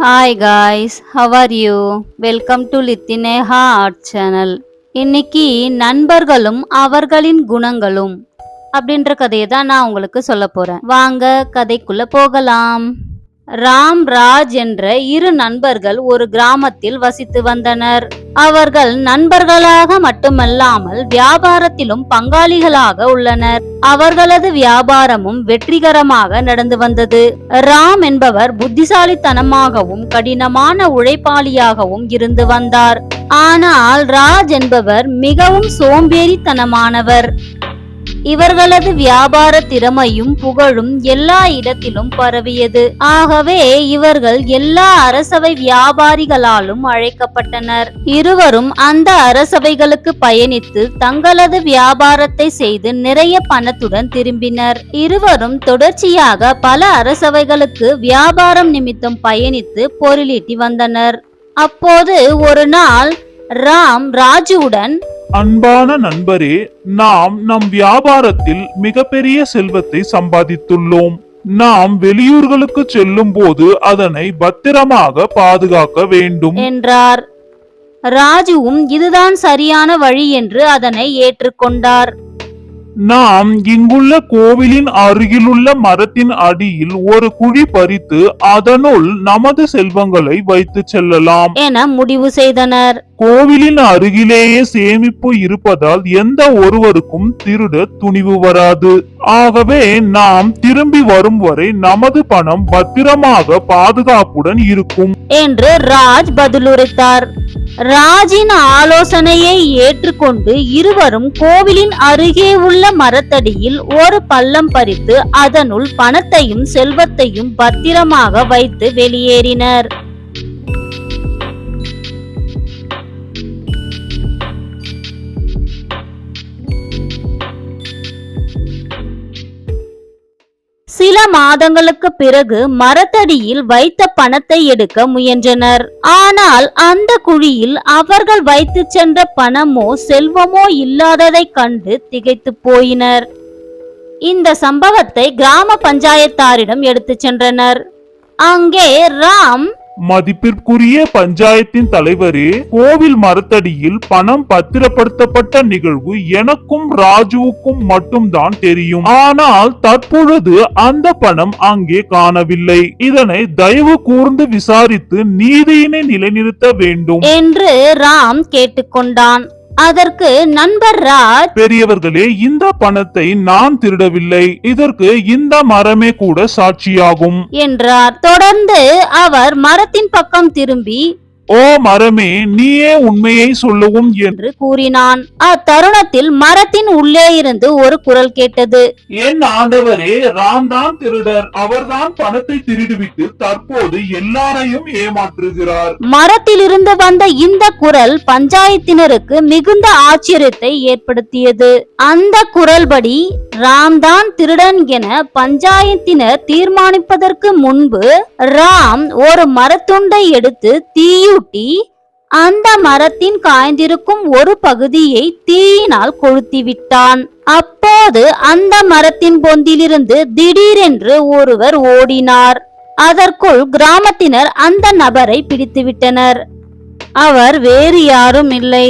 Hi guys, how are you? Welcome to Lithineha art channel. இன்னைக்கு நண்பர்களும் அவர்களின் குணங்களும் அப்படின்ற கதையை தான் நான் உங்களுக்கு சொல்ல போறேன். வாங்க கதைக்குள்ள போகலாம். ராம், ராஜ் என்ற இரு நண்பர்கள் ஒரு கிராமத்தில் வசித்து வந்தனர். அவர்கள் நண்பர்களாக மட்டுமல்லாமல் வியாபாரத்திலும் பங்காளிகளாக உள்ளனர். அவர்களது வியாபாரமும் வெற்றிகரமாக நடந்து வந்தது. ராம் என்பவர் புத்திசாலித்தனமாகவும் கடினமான உழைப்பாளியாகவும் இருந்து வந்தார். ஆனால் ராஜ் என்பவர் மிகவும் சோம்பேறித்தனமானவர். இவர்களது வியாபார திறமையும் புகழும் எல்லா இடத்திலும் பரவியது. ஆகவே இவர்கள் எல்லா அரசவை வியாபாரிகளாலும் அழைக்கப்பட்டனர். இருவரும் அந்த அரசவைகளுக்கு பயணித்து தங்களது வியாபாரத்தை செய்து நிறைய பணத்துடன் திரும்பினர். இருவரும் தொடர்ச்சியாக பல அரசவைகளுக்கு வியாபாரம் நிமித்தம் பயணித்து பொருளீட்டி வந்தனர். அப்போது ஒரு நாள் ராம் ராஜுவுடன், அன்பான நண்பரே, நாம் நம் வியாபாரத்தில் மிகப்பெரிய செல்வத்தை சம்பாதித்துள்ளோம். நாம் வெளியூர்களுக்கு செல்லும் போது அதனை பத்திரமாக பாதுகாக்க வேண்டும் என்றார். ராஜுவும் இதுதான் சரியான வழி என்று அதனை ஏற்றுக்கொண்டார். நாம் இங்குள்ள கோவிலின் அருகிலுள்ள மரத்தின் அடியில் ஒரு குழி பறித்து அதனுள் நமது செல்வங்களை வைத்து செல்லலாம் என முடிவு செய்தனர். கோவிலின் அருகிலேயே சேமிப்பு இருப்பதால் எந்த ஒருவருக்கும் திருட துணிவு வராது. ஆகவே நாம் திரும்பி வரும் வரை நமது பணம் பத்திரமாக பாதுகாப்புடன் இருக்கும் என்று ராஜ் பதிலுரைத்தார். ராஜின் ஆலோசனையை ஏற்றுக்கொண்டு இருவரும் கோவிலின் அருகே உள்ள மரத்தடியில் ஒரு பள்ளம் பறித்து அதனுள் பணத்தையும் செல்வத்தையும் பத்திரமாக வைத்து வெளியேறினர். சில மாதங்களுக்கு பிறகு மரத்தடியில் வைத்த பணத்தை எடுக்க முயன்றனர். ஆனால் அந்த குழியில் அவர்கள் வைத்து சென்ற பணமோ செல்வமோ இல்லாததை கண்டு திகைத்து போயினர். இந்த சம்பவத்தை கிராம பஞ்சாயத்தாரிடம் எடுத்து சென்றனர். அங்கே ராம், மதிப்பிற்குரிய பஞ்சாயத்தின் தலைவரே, கோவில் மரத்தடியில் பணம் பத்திரப்படுத்தப்பட்ட நிகழ்வு எனக்கும் ராஜுவுக்கும் மட்டும்தான் தெரியும். ஆனால் தற்பொழுது அந்த பணம் அங்கே காணவில்லை. இதனை தயவு கூர்ந்து விசாரித்து நீதியினை நிலைநிறுத்த வேண்டும் என்று ராம் கேட்டுக்கொண்டான். அதற்கு நண்பர் ராஜ், பெரியவர்களே, இந்த பணத்தை நான் திருடவில்லை. இதற்கு இந்த மரமே கூட சாட்சியாகும் என்றார். தொடர்ந்து அவர் மரத்தின் பக்கம் திரும்பி, ஓ மரமே, நீயே உண்மையை சொல்லவும் என்று கூறினான். அத்தருணத்தில் மரத்தின் உள்ளே இருந்து ஒரு குரல் கேட்டது. என் ஆண்டவரே, ராம் தான் திருடர். அவர்தான் பணத்தை திருடிவிட்டு தற்போது எல்லாரையும் ஏமாற்றுகிறார். மரத்திலிருந்து வந்த இந்த குரல் பஞ்சாயத்தினருக்கு மிகுந்த ஆச்சரியத்தை ஏற்படுத்தியது. அந்த குரல்படி ராம் தான் திருடன் என பஞ்சாயத்தினர் தீர்மானிப்பதற்கு முன்பு ராம் ஒரு மரத்துண்டை எடுத்து தீயூட்டி அந்த மரத்தின் காய்ந்திருக்கும் ஒரு பகுதியை தீயினால் கொளுத்திவிட்டான். அப்போது அந்த மரத்தின் பொந்திலிருந்து திடீரென்று ஒருவர் ஓடினார். அதற்குள் கிராமத்தினர் அந்த நபரை பிடித்துவிட்டனர். அவர் வேறு யாரும் இல்லை,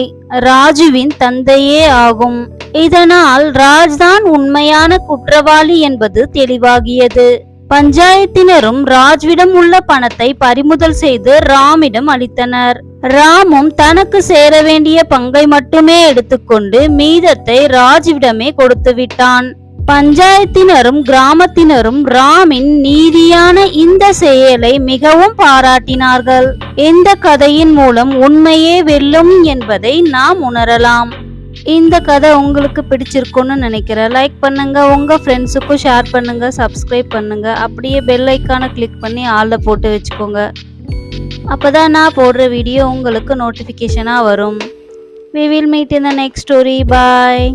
ராஜுவின் தந்தையே ஆகும். இதனால் ராஜ்தான் உண்மையான குற்றவாளி என்பது தெளிவாகியது. பஞ்சாயத்தினரும் ராஜ்விடம் உள்ள பணத்தை பறிமுதல் செய்து ராமிடம் அளித்தனர். ராமும் தனக்கு சேர வேண்டிய பங்கை மட்டுமே எடுத்துக்கொண்டு மீதத்தை ராஜ்விடமே கொடுத்து விட்டான். பஞ்சாயத்தினரும் கிராமத்தினரும் ராமின் நீதியான இந்த செயலை மிகவும் பாராட்டினார்கள். இந்த கதையின் மூலம் உண்மையே வெல்லும் என்பதை நாம் உணரலாம். இந்த கதை உங்களுக்கு பிடிச்சிருக்கும்னு நினைக்கிறேன். லைக் பண்ணுங்க, உங்க ஃப்ரெண்ட்ஸுக்கும் ஷேர் பண்ணுங்க, சப்ஸ்கிரைப் பண்ணுங்க. அப்படியே பெல் ஐக்கானை கிளிக் பண்ணி ஆல்ல போட்டு வச்சுக்கோங்க. அப்பதான் நான் போடுற வீடியோ உங்களுக்கு நோட்டிஃபிகேஷனா வரும். We will meet in the next story. Bye.